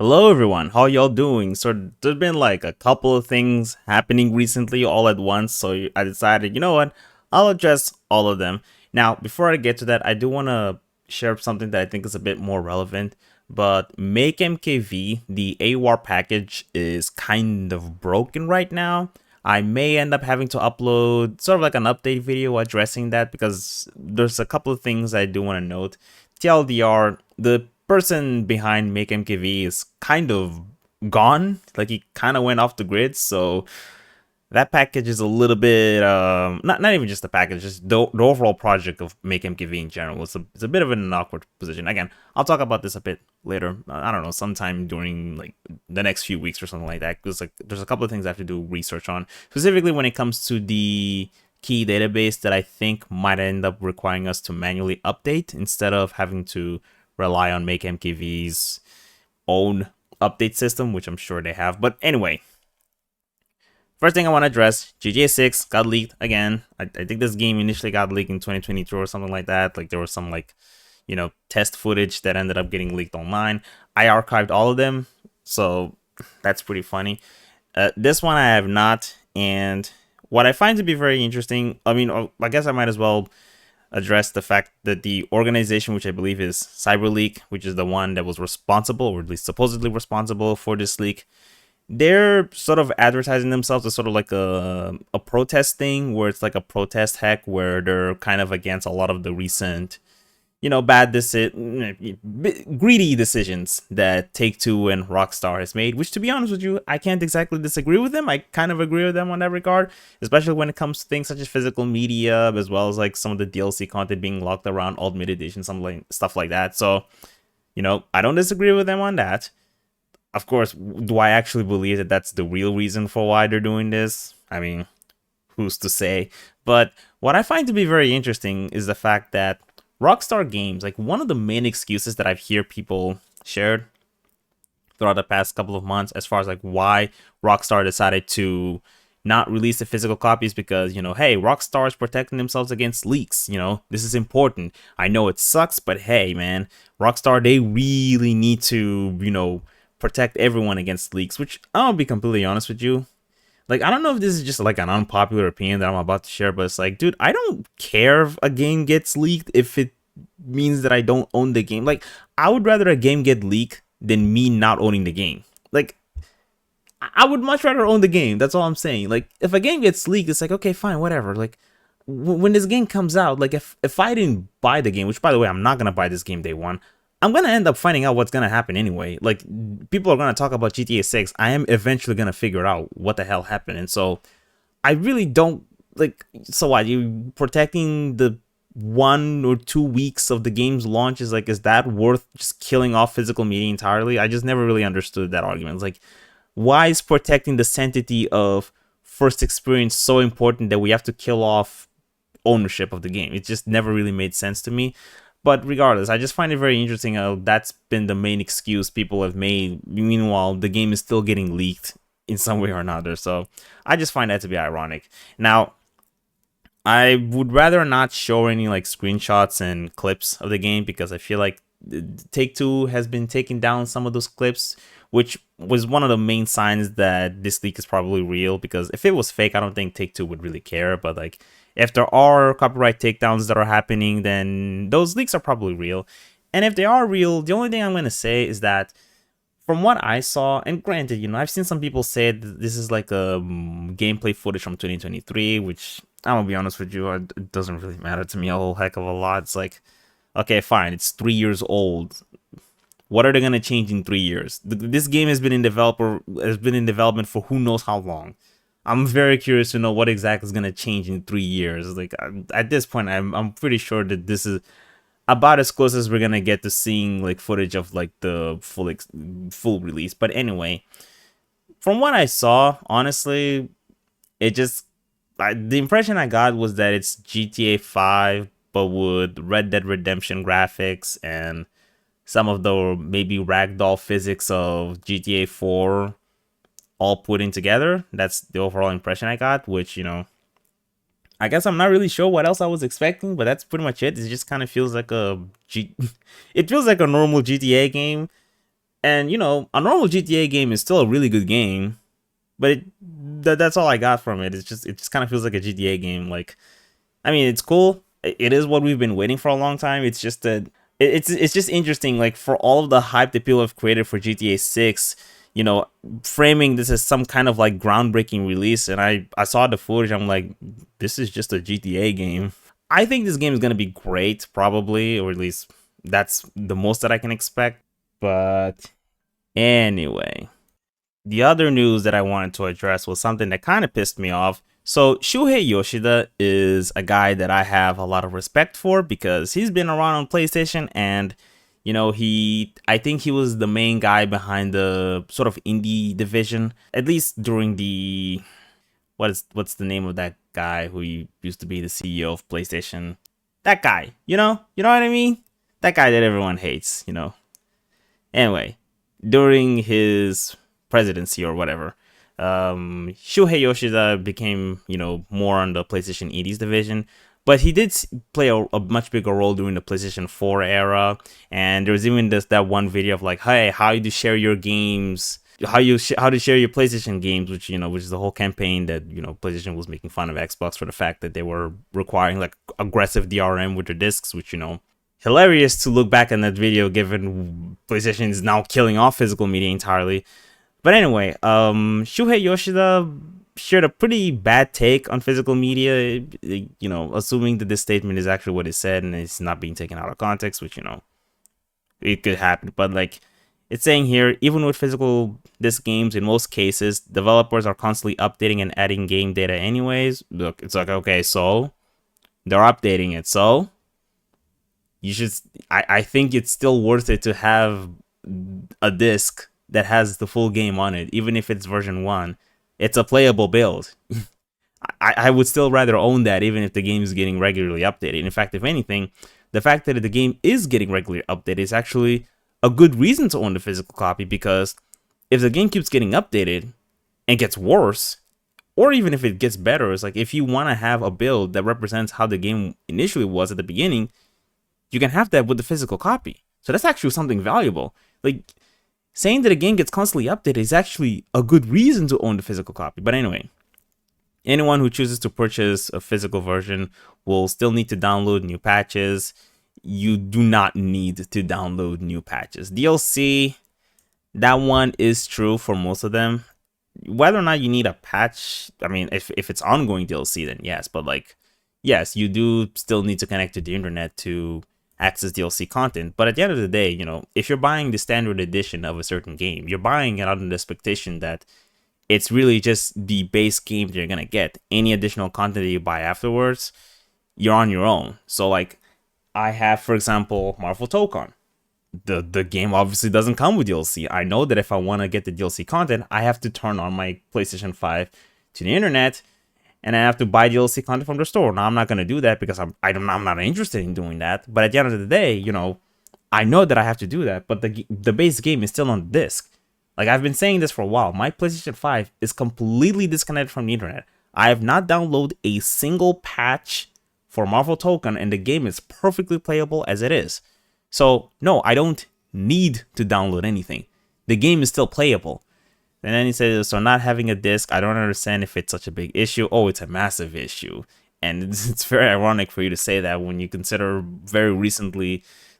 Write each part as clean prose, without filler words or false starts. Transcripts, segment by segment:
Hello everyone, how y'all doing? So there's been like a couple of things happening recently all at once, so I decided, you know what, I'll address all of them. Now, before I get to that, I do want to share something that I think is a bit more relevant, but Make MKV, the AWAR package, is kind of broken right now. I may end up having to upload sort of like an update video addressing that because there's a couple of things I do want to note. TLDR, the person behind Make MKV is kind of gone. Like he kind of went off the grid, so that package is a little bit not even just the package, just the overall project of Make MKV in general. It's a bit of an awkward position. Again, I'll talk about this a bit later. I don't know, sometime during like the next few weeks or something like that. Because like there's a couple of things I have to do research on, specifically when it comes to the key database that I think might end up requiring us to manually update instead of having to rely on Make MKV's own update system, which I'm sure they have. But anyway, first thing I want to address, GTA 6 got leaked again. I think this game initially got leaked in 2022 or something like that. Like there was some like, test footage that ended up getting leaked online. I archived all of them, so that's pretty funny. This one I have not, and what I find to be very interesting, I guess I might as well address the fact that the organization, which I believe is CyberLeak, which is the one that was responsible, or at least supposedly responsible for this leak, they're sort of advertising themselves as sort of like a protest thing, where it's like a protest hack where they're kind of against a lot of the recent greedy decisions that Take-Two and Rockstar has made, which to be honest with you, I can't exactly disagree with them. I kind of agree with them on that regard, especially when it comes to things such as physical media, as well as like some of the DLC content being locked around Ultimate Edition, some like stuff like that. So, I don't disagree with them on that. Of course, do I actually believe that that's the real reason for why they're doing this? I mean, who's to say? But what I find to be very interesting is the fact that Rockstar Games, like one of the main excuses that I've heard people shared throughout the past couple of months as far as like why Rockstar decided to not release the physical copies, because hey, Rockstar is protecting themselves against leaks. This is important. I know it sucks, but hey man, Rockstar, they really need to protect everyone against leaks, which I'll be completely honest with you, like, I don't know if this is just like an unpopular opinion that I'm about to share, but it's like, dude, I don't care if a game gets leaked if it means that I don't own the game. Like, I would rather a game get leaked than me not owning the game. Like, I would much rather own the game. That's all I'm saying. Like, if a game gets leaked, it's like, okay, fine, whatever. Like, when this game comes out, like, if I didn't buy the game, which by the way, I'm not gonna buy this game day one, I'm gonna end up finding out what's gonna happen anyway. Like, people are gonna talk about GTA 6. I am eventually gonna figure out what the hell happened, and so I really don't like. So what? You protecting the 1 or 2 weeks of the game's launch is that worth just killing off physical media entirely? I just never really understood that argument. It's like, why is protecting the sanctity of first experience so important that we have to kill off ownership of the game? It just never really made sense to me. But regardless, I just find it very interesting how that's been the main excuse people have made. Meanwhile, the game is still getting leaked in some way or another. So I just find that to be ironic. Now, I would rather not show any like screenshots and clips of the game, because I feel like Take-Two has been taking down some of those clips, which was one of the main signs that this leak is probably real. Because if it was fake, I don't think Take-Two would really care. But like, if there are copyright takedowns that are happening, then those leaks are probably real. And if they are real, the only thing I'm going to say is that from what I saw, and granted, I've seen some people say that this is like a gameplay footage from 2023, which I'm going to be honest with you, it doesn't really matter to me a whole heck of a lot. It's like, okay, fine, it's 3 years old. What are they going to change in 3 years? This game has been in development for who knows how long. I'm very curious to know what exactly is going to change in 3 years. Like, at this point, I'm pretty sure that this is about as close as we're going to get to seeing like footage of like the full release. But anyway, from what I saw, honestly, the impression I got was that it's GTA 5 but with Red Dead Redemption graphics and some of the maybe ragdoll physics of GTA 4 all put in together. That's the overall impression I got, which, I guess I'm not really sure what else I was expecting, but that's pretty much it. It just kind of feels like it feels like a normal GTA game. And a normal GTA game is still a really good game, but that's all I got from it. It just kind of feels like a GTA game. Like, I mean, it's cool. It is what we've been waiting for a long time. It's just that it's just interesting. Like, for all of the hype that people have created for GTA 6, framing this as some kind of like groundbreaking release, and I saw the footage. I'm like, this is just a GTA game. I think this game is gonna be great, probably, or at least that's the most that I can expect. But anyway, the other news that I wanted to address was something that kind of pissed me off. So Shuhei Yoshida is a guy that I have a lot of respect for because he's been around on PlayStation, and I think he was the main guy behind the sort of indie division, at least during the what's the name of that guy who used to be the CEO of PlayStation? That guy, you know what I mean? That guy that everyone hates. Anyway, during his presidency or whatever, Shuhei Yoshida became, more on the PlayStation Indies division. But he did play a much bigger role during the PlayStation 4 era. And there was even that one video of like, hey, how you share your games, how to share your PlayStation games, which is the whole campaign that PlayStation was making fun of Xbox for the fact that they were requiring like aggressive DRM with their discs, which hilarious to look back on that video given PlayStation is now killing off physical media entirely. But anyway, Shuhei Yoshida shared a pretty bad take on physical media, assuming that this statement is actually what it said and it's not being taken out of context, which, it could happen. But like, it's saying here, even with physical disc games, in most cases, developers are constantly updating and adding game data anyways. Look, it's like, okay, so they're updating it. So you should, I think it's still worth it to have a disc that has the full game on it, even if it's version 1. It's a playable build. I would still rather own that, even if the game is getting regularly updated. In fact, if anything, the fact that the game is getting regularly updated is actually a good reason to own the physical copy, because if the game keeps getting updated and gets worse, or even if it gets better, it's like, if you want to have a build that represents how the game initially was at the beginning, you can have that with the physical copy. So that's actually something valuable. Like, saying that a game gets constantly updated is actually a good reason to own the physical copy. But anyway, anyone who chooses to purchase a physical version will still need to download new patches. You do not need to download new patches. DLC, that one is true for most of them. Whether or not you need a patch, I mean, if it's ongoing DLC, then yes. But like, yes, you do still need to connect to the internet to access DLC content. But at the end of the day, if you're buying the standard edition of a certain game, you're buying it under the expectation that it's really just the base game that you're gonna get. Any additional content that you buy afterwards, you're on your own. So like, I have, for example, Marvel Token. The game obviously doesn't come with DLC. I know that if I want to get the DLC content, I have to turn on my PlayStation 5 to the internet, and I have to buy DLC content from the store. Now, I'm not going to do that because I'm not interested in doing that. But at the end of the day, I know that I have to do that. But the base game is still on the disc. Like, I've been saying this for a while. My PlayStation 5 is completely disconnected from the internet. I have not downloaded a single patch for Marvel Token, and the game is perfectly playable as it is. So, no, I don't need to download anything. The game is still playable. And then he says, so not having a disc, I don't understand if it's such a big issue. Oh, it's a massive issue. And it's very ironic for you to say that when you consider very recently,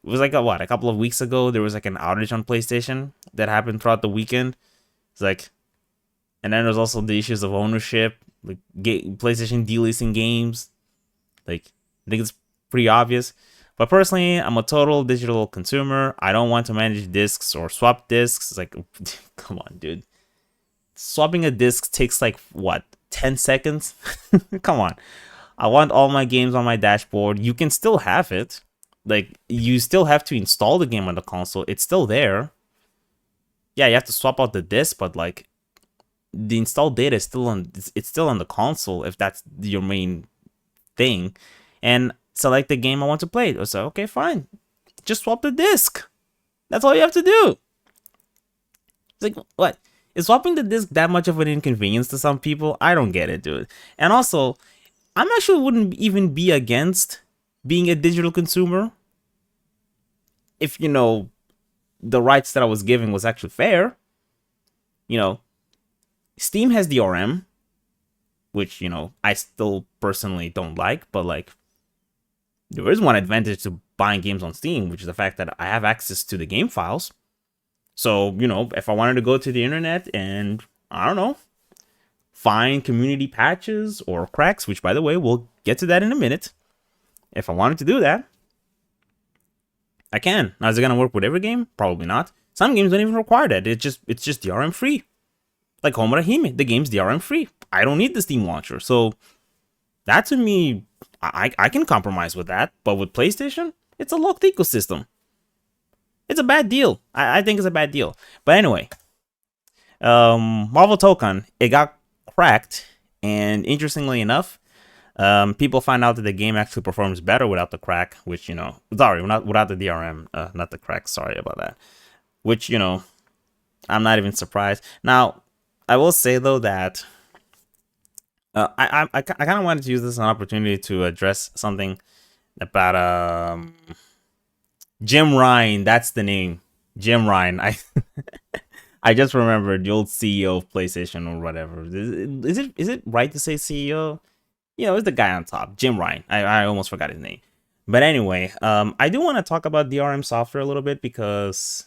it was like a couple of weeks ago, there was like an outage on PlayStation that happened throughout the weekend. It's like, and then there's also the issues of ownership, like PlayStation delisting games. Like, I think it's pretty obvious. But personally, I'm a total digital consumer. I don't want to manage discs or swap discs. It's like, come on, dude. Swapping a disc takes like, 10 seconds? Come on. I want all my games on my dashboard. You can still have it. Like, you still have to install the game on the console. It's still there. Yeah, you have to swap out the disc, but like, the installed data is still on. It's still on the console if that's your main thing. And select the game I want to play. So, okay, fine. Just swap the disc. That's all you have to do. It's like, what? Is swapping the disc that much of an inconvenience to some people? I don't get it, dude. And also, I'm actually wouldn't even be against being a digital consumer if, the rights that I was giving was actually fair. You know, Steam has DRM, which, I still personally don't like, but like, there is one advantage to buying games on Steam, which is the fact that I have access to the game files. So, if I wanted to go to the internet and, I don't know, find community patches or cracks, which, by the way, we'll get to that in a minute. If I wanted to do that, I can. Now, is it going to work with every game? Probably not. Some games don't even require that. It's just DRM free. Like Homura Hime, the game's DRM free. I don't need the Steam launcher. So, that to me, I can compromise with that. But with PlayStation, it's a locked ecosystem. It's a bad deal. I think it's a bad deal. But anyway, Marvel Tokan, it got cracked, and interestingly enough, people find out that the game actually performs better without the crack, which, sorry, not without the DRM, not the crack, sorry about that, which, I'm not even surprised. Now, I will say, though, that I kind of wanted to use this as an opportunity to address something about Jim Ryan. That's the name, Jim Ryan. I just remembered the old CEO of PlayStation or whatever. Is it right to say CEO? It's the guy on top, Jim Ryan. I almost forgot his name. But anyway, I do want to talk about DRM software a little bit because,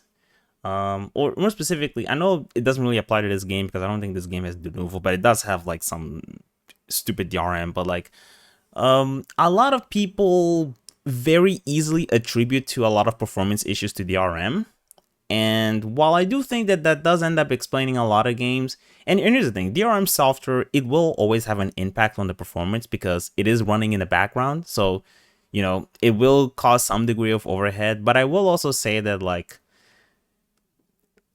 or more specifically, I know it doesn't really apply to this game because I don't think this game has Denuvo, but it does have like some stupid DRM. But like, a lot of people very easily attribute to a lot of performance issues to DRM. And while I do think that that does end up explaining a lot of games, and here's the thing, DRM software, it will always have an impact on the performance because it is running in the background. So, it will cause some degree of overhead. But I will also say that, like,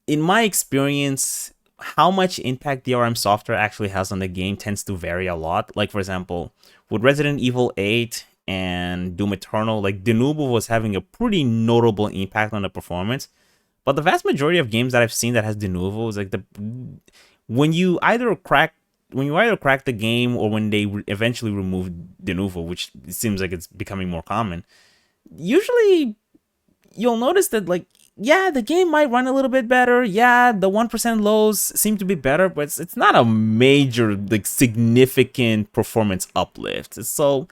in my experience, how much impact DRM software actually has on the game tends to vary a lot. Like, for example, with Resident Evil 8 and Doom Eternal, like, Denuvo was having a pretty notable impact on the performance. But the vast majority of games that I've seen that has Denuvo is like when you either crack the game or when they eventually remove Denuvo, which it seems like it's becoming more common. Usually, you'll notice that, like, yeah, the game might run a little bit better. Yeah, the 1% lows seem to be better, but it's not a major, like, significant performance uplift. So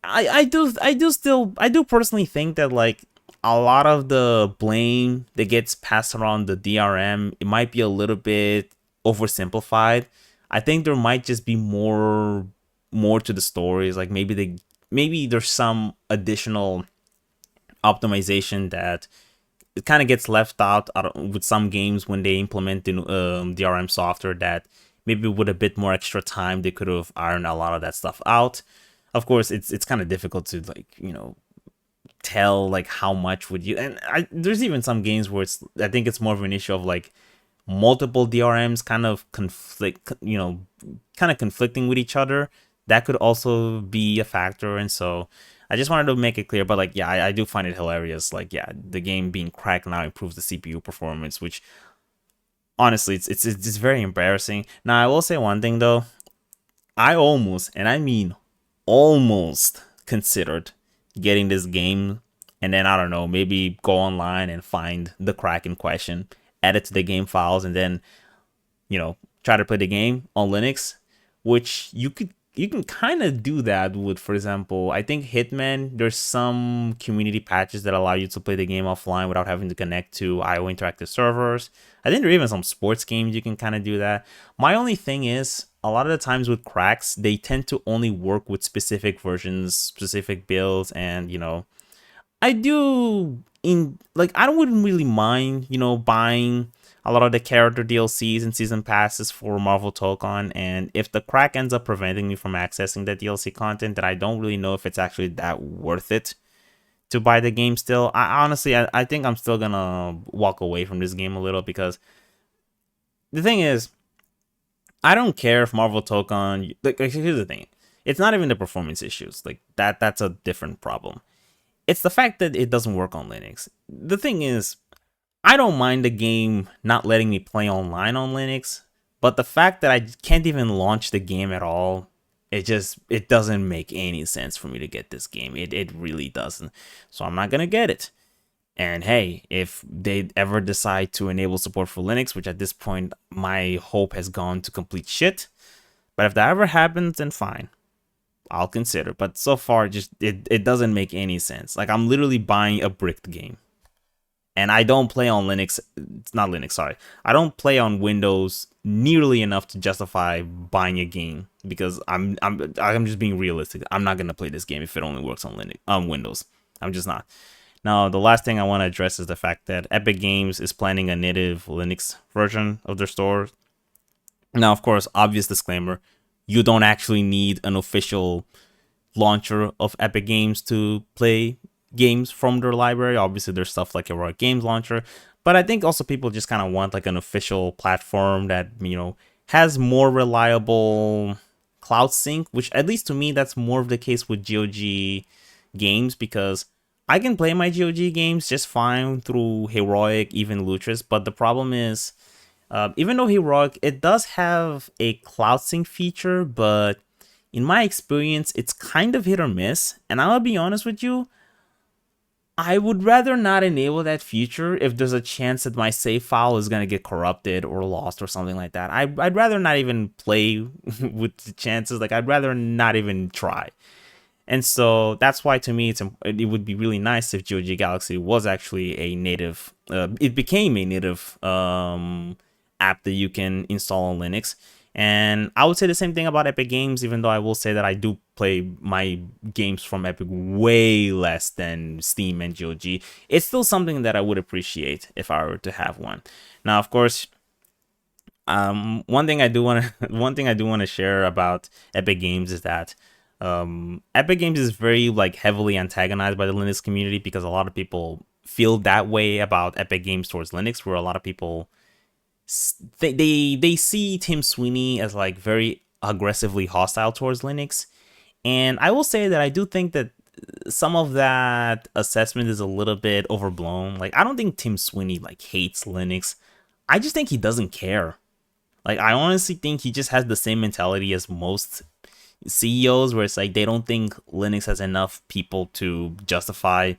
I do personally think that, like, a lot of the blame that gets passed around the DRM, it might be a little bit oversimplified. I think there might just be more to the stories. Like maybe there's some additional optimization that it kind of gets left out with some games when they implement the DRM software, that maybe with a bit more extra time they could have ironed a lot of that stuff out. Of course, it's kind of difficult to, like, tell like how much would you, and there's even some games where I think it's more of an issue of like multiple DRMs kind of conflicting with each other. That could also be a factor. And so I just wanted to make it clear. But like, yeah, I do find it hilarious. Like, yeah, the game being cracked now improves the CPU performance, which honestly it's very embarrassing. Now, I will say one thing though, I almost, and I mean almost, considered getting this game and then, I don't know, maybe go online and find the crack in question, add it to the game files, and then, try to play the game on Linux, which you can kind of do that with, for example, I think Hitman, there's some community patches that allow you to play the game offline without having to connect to IO interactive servers. I think there are even some sports games you can kind of do that. My only thing is, a lot of the times with cracks, they tend to only work with specific versions, specific builds, and, I wouldn't really mind, buying a lot of the character DLCs and season passes for Marvel Tokan, and if the crack ends up preventing me from accessing that DLC content, then I don't really know if it's actually that worth it to buy the game still. I think I'm still gonna walk away from this game a little, because the thing is, I don't care if Marvel Tokan, like, here's the thing. It's not even the performance issues. Like, that's a different problem. It's the fact that it doesn't work on Linux. The thing is, I don't mind the game not letting me play online on Linux, but the fact that I can't even launch the game at all, it doesn't make any sense for me to get this game. It really doesn't. So I'm not gonna get it. And hey, if they ever decide to enable support for Linux, which at this point my hope has gone to complete shit, but if that ever happens, then fine, I'll consider. But so far, just it doesn't make any sense. Like, I'm literally buying a bricked game, and I don't play on Linux. It's not Linux, sorry. I don't play on Windows nearly enough to justify buying a game, because I'm just being realistic. I'm not gonna play this game if it only works on Linux on Windows. I'm just not. Now, the last thing I want to address is the fact that Epic Games is planning a native Linux version of their store. Now, of course, obvious disclaimer, you don't actually need an official launcher of Epic Games to play games from their library. Obviously, there's stuff like Heroic Games Launcher, but I think also people just kind of want like an official platform that, has more reliable cloud sync, which at least to me, that's more of the case with GOG games, because I can play my GOG games just fine through Heroic, even Lutris, but the problem is, even though Heroic, it does have a cloud sync feature, but in my experience, it's kind of hit or miss. And I'll be honest with you, I would rather not enable that feature if there's a chance that my save file is going to get corrupted or lost or something like that. I'd rather not even play with the chances. Like, I'd rather not even try. And so that's why, to me, it would be really nice if GOG Galaxy was actually a native, it became a native app that you can install on Linux. And I would say the same thing about Epic Games, even though I will say that I do play my games from Epic way less than Steam and GOG. It's still something that I would appreciate if I were to have one. Now, of course, one thing I do want to share about Epic Games is that Epic Games is very heavily antagonized by the Linux community, because a lot of people feel that way about Epic Games towards Linux, where a lot of people they see Tim Sweeney as very aggressively hostile towards Linux. And I will say that I do think that some of that assessment is a little bit overblown. I don't think Tim Sweeney hates Linux. I just think he doesn't care. I honestly think he just has the same mentality as most CEOs, where it's they don't think Linux has enough people to justify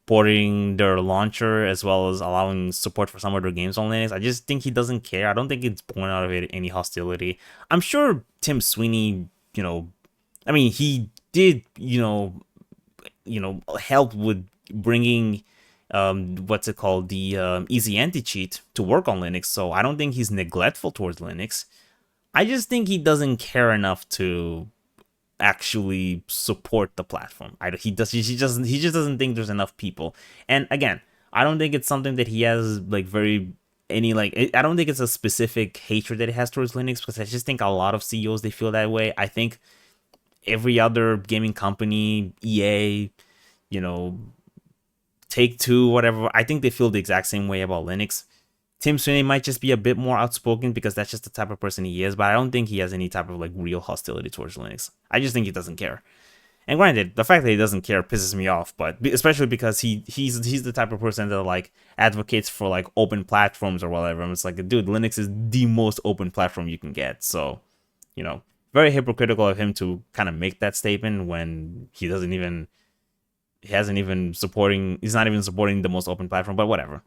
porting their launcher as well as allowing support for some of their games on Linux. I just think he doesn't care. I don't think it's born out of any hostility. I'm sure Tim Sweeney, he did, help with bringing what's it called, the easy anti-cheat to work on Linux. So I don't think he's neglectful towards Linux. I just think he doesn't care enough to actually support the platform. He just doesn't think there's enough people. And again, I don't think it's something that he has I don't think it's a specific hatred that he has towards Linux, because I just think a lot of CEOs, they feel that way. I think every other gaming company, EA, Take-Two, whatever, I think they feel the exact same way about Linux. Tim Sweeney might just be a bit more outspoken because that's just the type of person he is, but I don't think he has any type of real hostility towards Linux. I just think he doesn't care. And granted, the fact that he doesn't care pisses me off, but especially because he's the type of person that advocates for open platforms or whatever. And it's dude, Linux is the most open platform you can get. So, very hypocritical of him to kind of make that statement when he's not even supporting the most open platform, but whatever.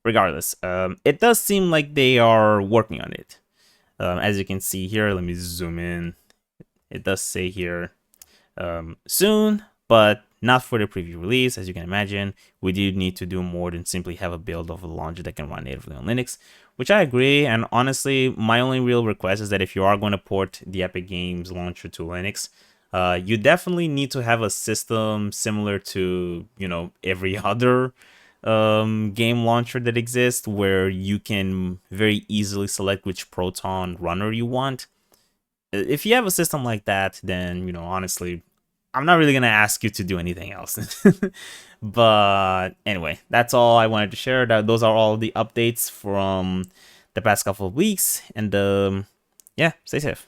Regardless, it does seem like they are working on it. As you can see here, let me zoom in. It does say here soon, but not for the preview release. As you can imagine, we do need to do more than simply have a build of a launcher that can run natively on Linux, which I agree. And honestly, my only real request is that if you are going to port the Epic Games launcher to Linux, you definitely need to have a system similar to every other game launcher that exists, where you can very easily select which Proton runner you want. If you have a system like that, then honestly, I'm not really gonna ask you to do anything else. But anyway, that's all I wanted to share. Those are all the updates from the past couple of weeks, and yeah, stay safe.